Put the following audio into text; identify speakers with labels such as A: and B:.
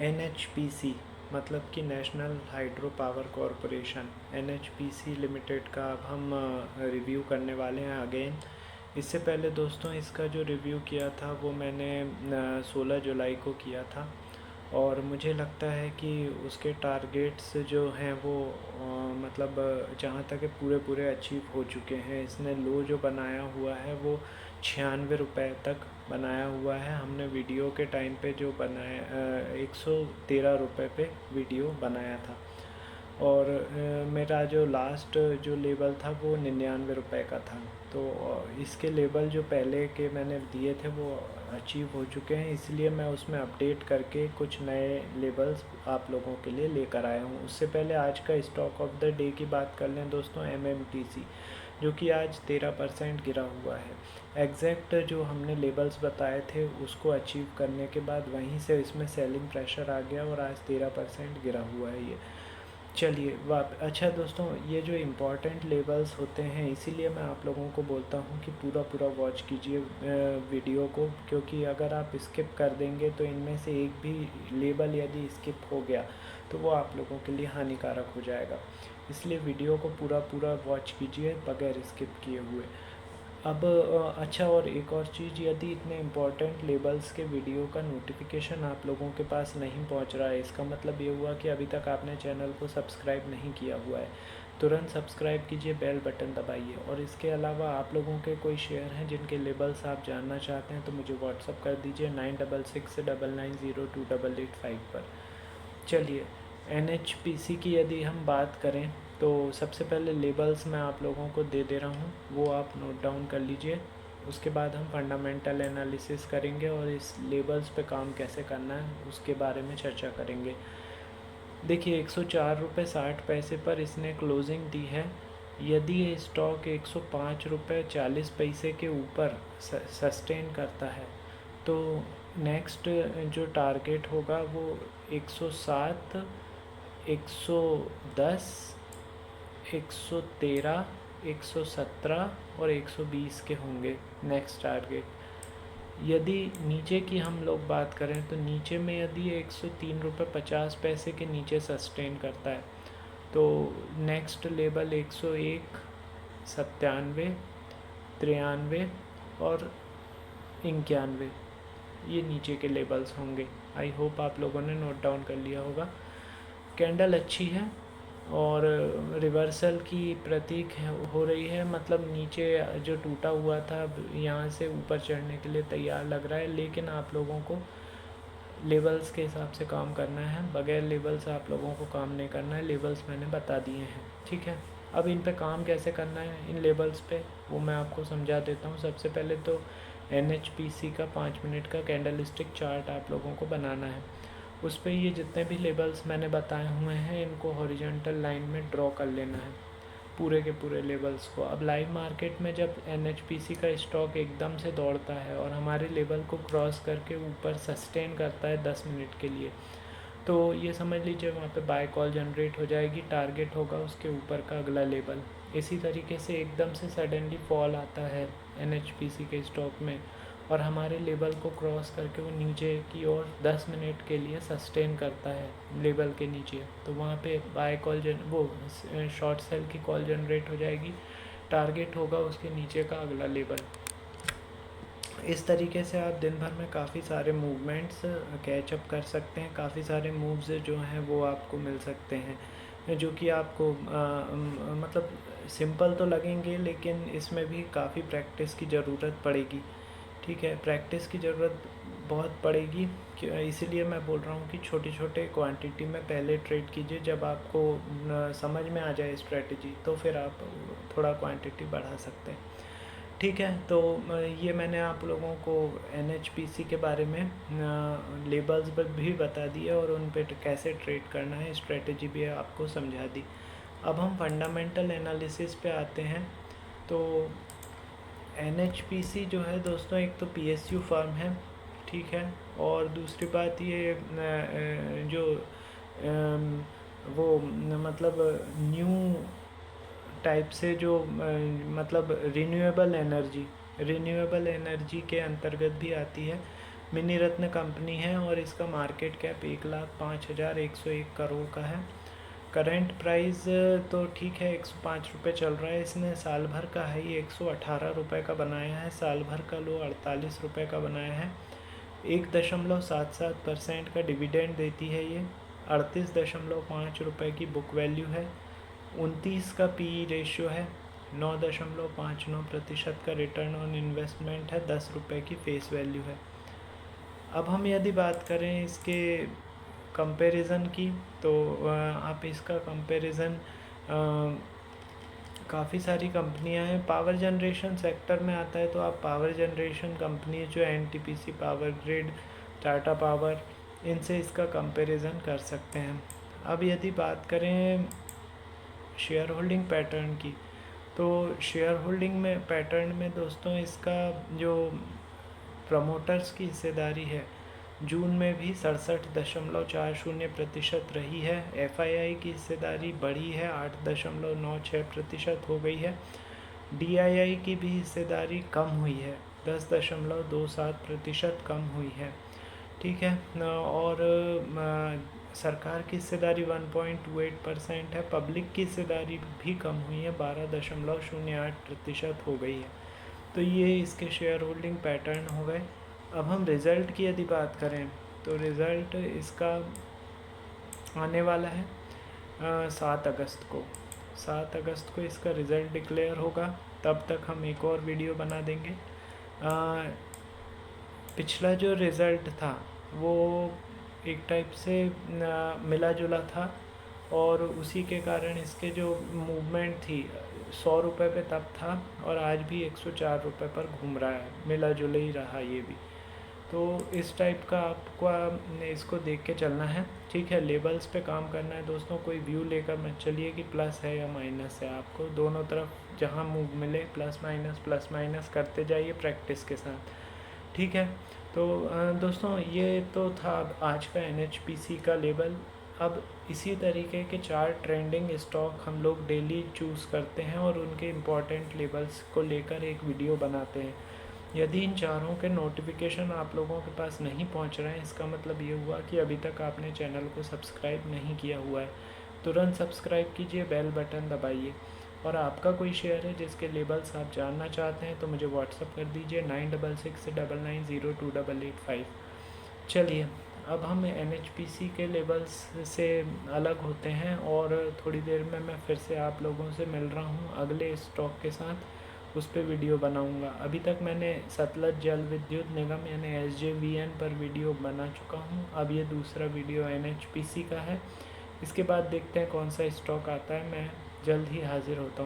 A: NHPC मतलब कि national hydro power corporation NHPC limited का अब हम रिव्यू करने वाले हैं अगेन। इससे पहले दोस्तों इसका जो रिव्यू किया था वो मैंने 16 जुलाई को किया था और मुझे लगता है कि उसके टारगेट्स जो हैं वो मतलब जहाँ तक है पूरे पूरे अचीव हो चुके हैं। इसने लो जो बनाया हुआ है वो 96 रुपये तक बनाया हुआ है। हमने वीडियो के टाइम पे जो बनाया 113 रुपये पे वीडियो बनाया था और मेरा जो लास्ट जो लेवल था वो 99 रुपये का था। तो इसके लेवल जो पहले के मैंने दिए थे वो अचीव हो चुके हैं, इसलिए मैं उसमें अपडेट करके कुछ नए लेवल्स आप लोगों के लिए लेकर आया हूँ। उससे पहले आज का स्टॉक ऑफ द डे की बात कर लें दोस्तों, MMTC जो कि आज 13% गिरा हुआ है। एग्जैक्ट जो हमने लेवल्स बताए थे उसको अचीव करने के बाद वहीं से इसमें सेलिंग प्रेशर आ गया और आज 13% गिरा हुआ है ये। चलिए अच्छा दोस्तों, ये जो इम्पॉर्टेंट लेवल्स होते हैं इसीलिए मैं आप लोगों को बोलता हूँ कि पूरा पूरा वॉच कीजिए वीडियो को, क्योंकि अगर आप स्किप कर देंगे तो इनमें से एक भी लेवल यदि स्किप हो गया तो वो आप लोगों के लिए हानिकारक हो जाएगा। इसलिए वीडियो को पूरा पूरा वॉच कीजिए बगैर स्किप किए हुए। अब अच्छा, और एक और चीज़, यदि इतने इम्पोर्टेंट लेबल्स के वीडियो का नोटिफिकेशन आप लोगों के पास नहीं पहुंच रहा है, इसका मतलब ये हुआ कि अभी तक आपने चैनल को सब्सक्राइब नहीं किया हुआ है। तुरंत सब्सक्राइब कीजिए, बेल बटन दबाइए। और इसके अलावा आप लोगों के कोई शेयर हैं जिनके लेबल्स आप जानना चाहते हैं तो मुझे व्हाट्सअप कर दीजिए 9669928885 पर। चलिए, NHPC की यदि हम बात करें तो सबसे पहले लेबल्स मैं आप लोगों को दे दे रहा हूँ, वो आप नोट डाउन कर लीजिए। उसके बाद हम फंडामेंटल एनालिसिस करेंगे और इस लेबल्स पे काम कैसे करना है उसके बारे में चर्चा करेंगे। देखिए, 104 रुपये 60 पैसे पर इसने क्लोजिंग दी है। यदि ये स्टॉक 105 रुपये 40 पैसे के ऊपर सस्टेन करता है तो नेक्स्ट जो टारगेट होगा वो 107, 110, 113, 117 और 120 के होंगे नेक्स्ट टारगेट। यदि नीचे की हम लोग बात करें तो नीचे में यदि 103 रुपये 50 पैसे के नीचे सस्टेन करता है तो नेक्स्ट लेवल 101, 97, 93 और 91 ये नीचे के लेबल्स होंगे। आई होप आप लोगों ने नोट डाउन कर लिया होगा। कैंडल अच्छी है और रिवर्सल की प्रतीक हो रही है, मतलब नीचे जो टूटा हुआ था यहाँ से ऊपर चढ़ने के लिए तैयार लग रहा है, लेकिन आप लोगों को लेवल्स के हिसाब से काम करना है। बगैर लेवल्स आप लोगों को काम नहीं करना है, लेवल्स मैंने बता दिए हैं, ठीक है। अब इन पे काम कैसे करना है, इन लेवल्स पे, वो मैं आपको समझा देता हूँ। सबसे पहले तो NHPC का 5 मिनट का कैंडलस्टिक चार्ट आप लोगों को बनाना है। उस पर ये जितने भी लेवल्स मैंने बताए हुए हैं इनको हॉरिजॉन्टल लाइन में ड्रॉ कर लेना है, पूरे के पूरे लेवल्स को। अब लाइव मार्केट में जब NHPC का स्टॉक एकदम से दौड़ता है और हमारे लेवल को क्रॉस करके ऊपर सस्टेन करता है 10 मिनट के लिए, तो ये समझ लीजिए वहाँ पे बाय कॉल जनरेट हो जाएगी, टारगेट होगा उसके ऊपर का अगला लेवल। इसी तरीके से एकदम से सडनली फॉल आता है NHPC के स्टॉक में और हमारे लेवल को क्रॉस करके वो नीचे की ओर 10 मिनट के लिए सस्टेन करता है लेवल के नीचे, तो वहाँ पे बाय कॉल वो शॉर्ट सेल की कॉल जनरेट हो जाएगी, टारगेट होगा उसके नीचे का अगला लेवल। इस तरीके से आप दिन भर में काफ़ी सारे मूवमेंट्स कैचअप कर सकते हैं, काफ़ी सारे मूव्स जो हैं वो आपको मिल सकते हैं जो कि आपको मतलब सिंपल तो लगेंगे, लेकिन इसमें भी काफ़ी प्रैक्टिस की ज़रूरत पड़ेगी, ठीक है। प्रैक्टिस की ज़रूरत बहुत पड़ेगी, इसीलिए मैं बोल रहा हूँ कि छोटे छोटे क्वांटिटी में पहले ट्रेड कीजिए। जब आपको समझ में आ जाए स्ट्रेटजी तो फिर आप थोड़ा क्वांटिटी बढ़ा सकते हैं, ठीक है। तो ये मैंने आप लोगों को NHPC के बारे में लेबल्स पर भी बता दिया और उन पे कैसे ट्रेड करना है स्ट्रेटजी भी आपको समझा दी। अब हम फंडामेंटल एनालिसिस पे आते हैं। तो NHPC जो है दोस्तों, एक तो PSU फर्म है, ठीक है, और दूसरी बात ये जो वो मतलब न्यू टाइप से जो मतलब रिन्यूएबल एनर्जी के अंतर्गत भी आती है, मिनी रत्न कंपनी है और इसका मार्केट कैप 1,05,101 करोड़ का है। करंट प्राइस तो ठीक है 105 रुपये चल रहा है। इसने साल भर का हाई 118 रुपये का बनाया है, साल भर का लो 48 रुपये का बनाया है। 1.77% का डिविडेंड देती है ये। 38.5 रुपये की बुक वैल्यू है। 29 का पी रेशियो है। 9.59% का रिटर्न ऑन इन्वेस्टमेंट है। 10 रुपये की फेस वैल्यू है। अब हम यदि बात करें इसके कंपैरिजन की तो आप इसका कंपैरिजन काफ़ी सारी कंपनियां हैं। पावर जनरेशन सेक्टर में आता है तो आप पावर जनरेशन कंपनी जो NTPC, power grid, Tata power, इनसे इसका कंपैरिजन कर सकते हैं। अब यदि बात करें शेयर होल्डिंग पैटर्न की तो शेयर होल्डिंग में पैटर्न में दोस्तों इसका जो प्रमोटर्स की हिस्सेदारी है जून में भी 67.40% रही है। एफआईआई की हिस्सेदारी बढ़ी है, 8.96% हो गई है। डीआईआई की भी हिस्सेदारी कम हुई है, 10.27% कम हुई है। ठीक है। और सरकार की हिस्सेदारी 1.28% है। पब्लिक की हिस्सेदारी भी कम हुई है, 12.08% हो गई है। तो ये इसके शेयर होल्डिंग पैटर्न हो गए। अब हम रिज़ल्ट की यदि बात करें तो रिज़ल्ट इसका आने वाला है 7 अगस्त को। 7 अगस्त को इसका रिज़ल्ट डिक्लेयर होगा। तब तक हम एक और वीडियो बना देंगे। पिछला जो रिज़ल्ट था वो एक टाइप से मिला जुला था और उसी के कारण इसके जो मूवमेंट थी 100 रुपये पे तब था और आज भी 104 रुपये पर घूम रहा है, मिला जुला ही रहा ये भी। तो इस टाइप का आपको इसको देख के चलना है। ठीक है, लेबल्स पे काम करना है दोस्तों। कोई व्यू लेकर मत चलिए कि प्लस है या माइनस है। आपको दोनों तरफ जहाँ मूव मिले प्लस माइनस करते जाइए प्रैक्टिस के साथ। ठीक है, तो दोस्तों ये तो था आज का NHPC का लेबल। अब इसी तरीके के 4 ट्रेंडिंग स्टॉक हम लोग डेली चूज़ करते हैं और उनके इम्पॉर्टेंट लेबल्स को लेकर एक वीडियो बनाते हैं। यदि इन चारों के नोटिफिकेशन आप लोगों के पास नहीं पहुंच रहे हैं, इसका मतलब ये हुआ कि अभी तक आपने चैनल को सब्सक्राइब नहीं किया हुआ है। तुरंत सब्सक्राइब कीजिए, बेल बटन दबाइए। और आपका कोई शेयर है जिसके लेबल्स आप जानना चाहते हैं तो मुझे व्हाट्सअप कर दीजिए 9669928885। चलिए, अब हम NHPC के लेबल्स से अलग होते हैं और थोड़ी देर में मैं फिर से आप लोगों से मिल रहा हूँ अगले स्टॉक के साथ। उस पर वीडियो बनाऊंगा। अभी तक मैंने सतलज जल विद्युत निगम यानी SJVN पर वीडियो बना चुका हूँ। अब ये दूसरा वीडियो NHPC का है। इसके बाद देखते हैं कौन सा स्टॉक आता है। मैं जल्द ही हाजिर होता हूँ।